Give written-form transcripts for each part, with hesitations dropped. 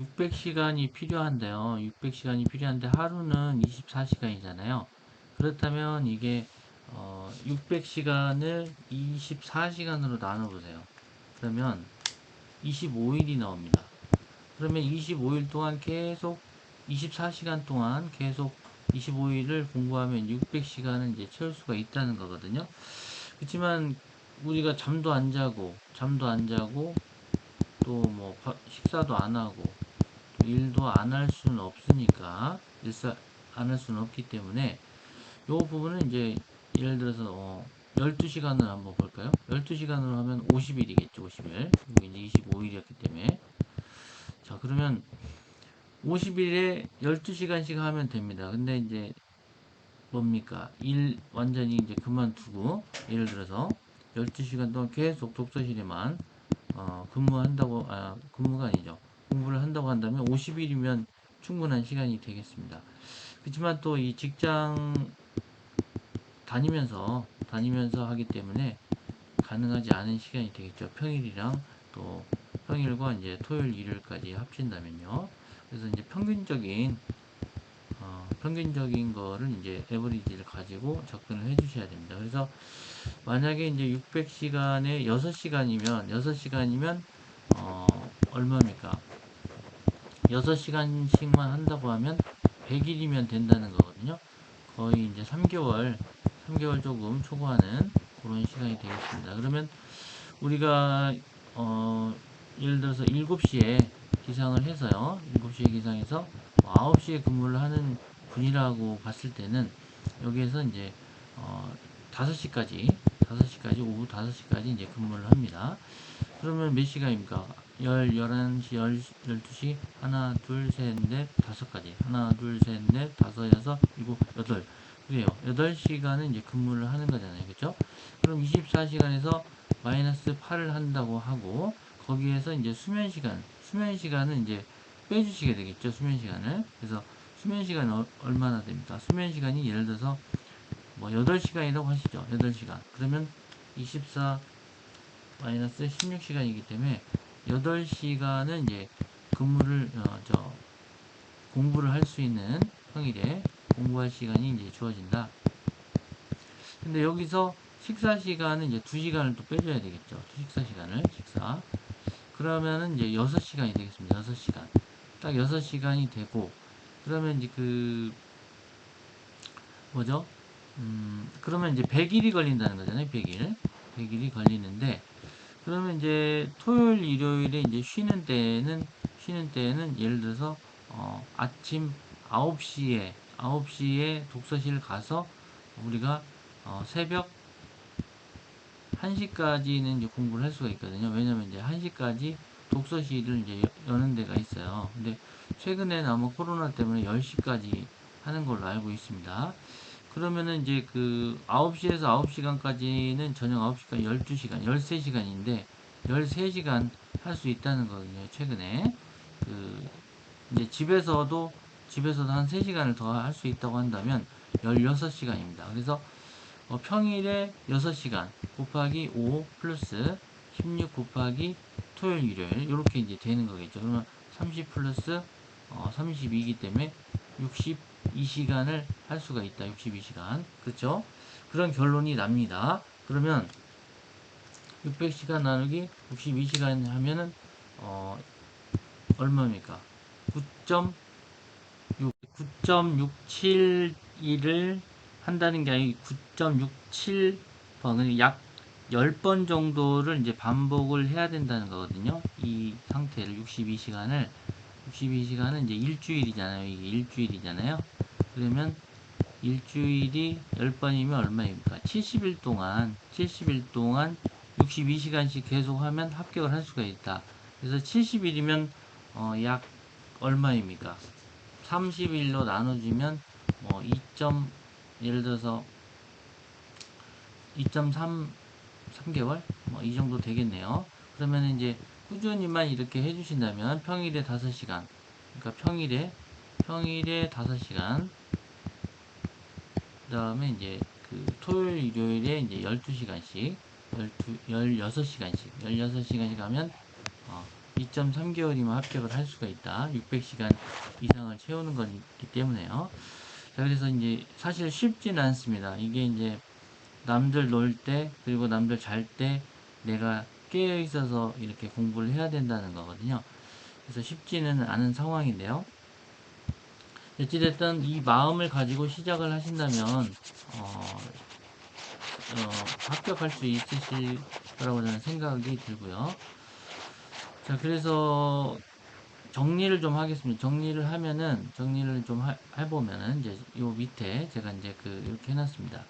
600시간이 필요한데요. 600시간이 필요한데 하루는 24시간이잖아요. 그렇다면 이게 600시간을 24시간으로 나눠보세요. 그러면 25일이 나옵니다. 그러면 25일 동안 계속 24시간 동안 계속 25일을 공부하면 600시간은 이제 채울 수가 있다는 거거든요. 그렇지만 우리가 잠도 안 자고 또 뭐 식사도 안 하고 일도 안 할 수는 없으니까 일사 안 할 수는 없기 때문에 요 부분은 이제 예를 들어서 12시간을 한번 볼까요? 12시간으로 하면 50일이겠죠. 50일. 이게 이제 25일이었기 때문에 자, 그러면 50일에 12시간씩 하면 됩니다. 근데 이제 뭡니까? 일 완전히 이제 그만두고 예를 들어서 12시간 동안 계속 독서실에만 근무한다고, 근무가 아니죠. 공부를 한다고 한다면 50일이면 충분한 시간이 되겠습니다. 그렇지만 또 이 직장 다니면서 하기 때문에 가능하지 않은 시간이 되겠죠. 평일이랑 또 평일과 이제 토요일, 일요일까지 합친다면요. 그래서 이제 평균적인 거를 이제 에버리지를 가지고 접근을 해 주셔야 됩니다. 그래서 만약에 이제 600시간에 6시간이면 얼마입니까? 6시간씩만 한다고 하면 100일이면 된다는 거거든요. 거의 이제 3개월 조금 초과하는 그런 시간이 되겠습니다. 그러면 우리가 예를 들어서 7시에 기상을 해서요. 7시에 기상해서 9시에 근무를 하는 분이라고 봤을 때는 여기에서 이제 어, 5시까지 5시까지 오후 5시까지 이제 근무를 합니다. 그러면 몇 시간입니까? 11시, 12시, 하나, 둘, 셋, 넷, 다섯까지. 하나, 둘, 셋, 넷, 다섯, 여섯, 일곱, 여덟. 그래요. 8시간은 이제 근무를 하는 거잖아요. 그죠? 그럼 24시간에서 마이너스 8을 한다고 하고, 거기에서 이제 수면 시간은 이제 빼주시게 되겠죠. 수면 시간을. 그래서 수면 시간은 얼마나 됩니까? 수면 시간이 예를 들어서 뭐 8시간이라고 하시죠. 8시간. 그러면 24 마이너스 16시간이기 때문에 8시간은 이제 근무를 공부를 할 수 있는 평일에 공부할 시간이 이제 주어진다. 근데 여기서 식사 시간은 이제 2시간을 또 빼줘야 되겠죠. 식사 시간을 그러면은 이제 6시간이 되겠습니다. 6시간. 딱 6시간이 되고 그러면 이제 그 뭐죠? 그러면 이제 100일이 걸린다는 거잖아요. 100일이 걸리는데 그러면 이제 토요일, 일요일에 이제 쉬는 때는 예를 들어서 아침 9시에 독서실 가서 우리가 새벽 1시까지는 이제 공부를 할 수가 있거든요. 왜냐면 이제 1시까지 독서실을 이제 여는 데가 있어요. 근데 최근에는 아마 코로나 때문에 10시까지 하는 걸로 알고 있습니다. 그러면은 이제 그 9시에서 9시간까지는 저녁 9시까지 12시간, 13시간인데 13시간 할 수 있다는 거거든요. 최근에. 그 이제 집에서도 한 3시간을 더 할 수 있다고 한다면 16시간입니다. 그래서 평일에 6시간 곱하기 5 플러스 16 곱하기 토요일, 일요일 이렇게 이제 되는 거겠죠. 그러면 30 플러스 32이기 때문에 62시간을 할 수가 있다. 62시간. 그렇죠? 그런 결론이 납니다. 그러면 600시간 나누기 62시간 하면은 얼마입니까? 9.67일을 한다는 게 아니고 9.67번, 약 10번 정도를 이제 반복을 해야 된다는 거거든요. 이 상태를 62시간은 이제 일주일이잖아요. 이게 일주일이잖아요. 그러면 일주일이 10번이면 얼마입니까? 70일 동안 62시간씩 계속하면 합격을 할 수가 있다. 그래서 70일이면 약 얼마입니까? 30일로 나눠주면 2. 예를 들어서 2.3 3개월 이 정도 되겠네요. 그러면 이제 꾸준히만 이렇게 해주신다면 평일에 5시간, 그러니까 평일에 5시간, 그 다음에 이제 그 토요일, 일요일에 이제 12시간씩, 16시간씩 하면 2.3개월이면 합격을 할 수가 있다. 600시간 이상을 채우는 거기 때문에요. 자, 그래서 이제 사실 쉽지는 않습니다. 이게 이제 남들 놀 때, 그리고 남들 잘 때 내가 깨어 있어서 이렇게 공부를 해야 된다는 거거든요. 그래서 쉽지는 않은 상황인데요. 어찌됐든 이 마음을 가지고 시작을 하신다면, 합격할 수 있으실 거라고 저는 생각이 들고요. 자, 그래서 정리를 좀 하겠습니다. 정리를 좀 해보면은, 이제 요 밑에 제가 이제 이렇게 해놨습니다.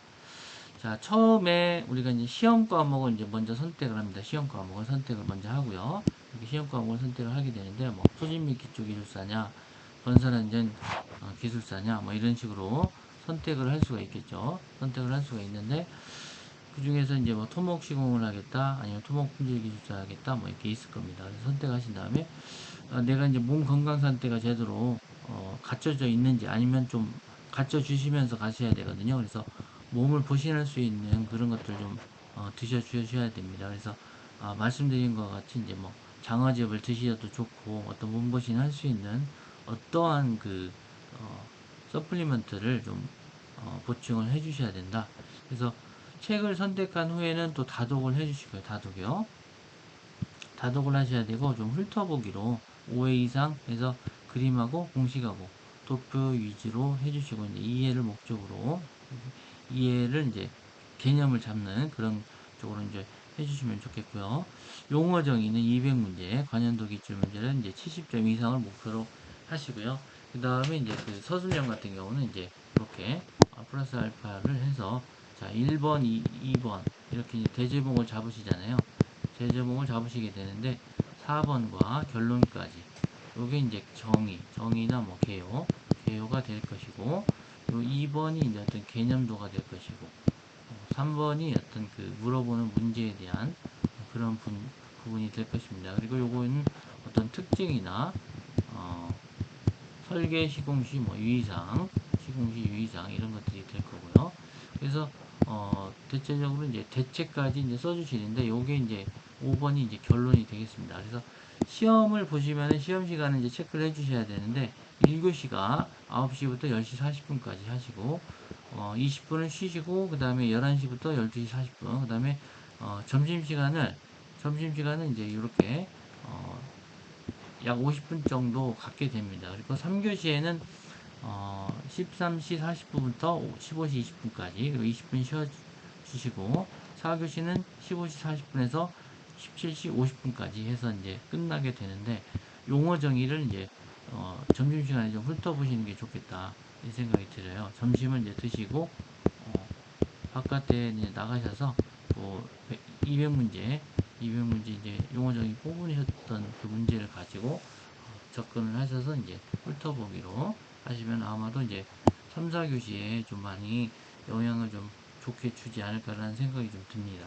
자, 처음에 우리가 이제 시험 과목을 이제 먼저 선택을 합니다. 시험 과목을 선택을 먼저 하고요. 이렇게 시험 과목을 선택을 하게 되는데, 뭐, 소진 및 기초 기술사냐, 건설안전 기술사냐, 뭐, 이런 식으로 선택을 할 수가 있겠죠. 선택을 할 수가 있는데, 그 중에서 이제 뭐, 토목 시공을 하겠다, 아니면 토목 품질 기술사 하겠다, 뭐, 이렇게 있을 겁니다. 그래서 선택하신 다음에, 내가 이제 몸 건강 상태가 제대로 갖춰져 있는지 아니면 좀 갖춰주시면서 가셔야 되거든요. 그래서 몸을 보신할 수 있는 그런 것들 좀 드셔 주셔야 됩니다. 그래서 말씀드린 것 같이 이제 뭐 장어즙을 드셔도 좋고 어떤 몸보신 할 수 있는 어떠한 서플리먼트를 좀 보충을 해 주셔야 된다. 그래서 책을 선택한 후에는 또 다독을 해 주시고요. 다독이요. 다독을 하셔야 되고 좀 훑어보기로 5회 이상 해서 그림하고 공식하고 도표 위주로 해주시고 이제 이해를 목적으로 이해를 이제 개념을 잡는 그런 쪽으로 이제 해주시면 좋겠고요. 용어 정의는 200문제, 관련도 기출 문제는 이제 70점 이상을 목표로 하시고요. 그 다음에 이제 서술형 같은 경우는 이제 이렇게 플러스 알파를 해서 자 1번, 2번 이렇게 대제목을 잡으시잖아요. 대제목을 잡으시게 되는데 4번과 결론까지 요게 이제 정의나 뭐 개요가 될 것이고 요 2번이 이제 어떤 개념도가 될 것이고 3번이 어떤 물어보는 문제에 대한 그런 부분이 될 것입니다. 그리고 요거는 어떤 특징이나 어, 설계 시공시 뭐 시공시 유의사항 이런 것들이 될 거고요. 그래서 대체적으로 이제 대체까지 이제 써주시는데 요게 이제 5번이 이제 결론이 되겠습니다. 그래서 시험을 보시면은 시험 시간을 이제 체크를 해주셔야 되는데 1교시가 9시부터 10시 40분까지 하시고 20분은 쉬시고 그 다음에 11시부터 12시 40분 그 다음에 점심시간은 이제 이렇게 약 50분 정도 갖게 됩니다. 그리고 3교시에는 13시 40분부터 15시 20분까지 그리고 20분 쉬어 주시고 4교시는 15시 40분에서 17시 50분까지 해서 이제 끝나게 되는데 용어 정의를 이제 점심시간에 좀 훑어보시는 게 좋겠다 이 생각이 들어요. 점심을 이제 드시고 바깥에 이제 나가셔서 뭐 200문제 이제 용어 정의 뽑으셨던 그 문제를 가지고 접근을 하셔서 이제 훑어보기로 하시면 아마도 이제 3, 4교시에 좀 많이 영향을 좀 좋게 주지 않을까라는 생각이 좀 듭니다.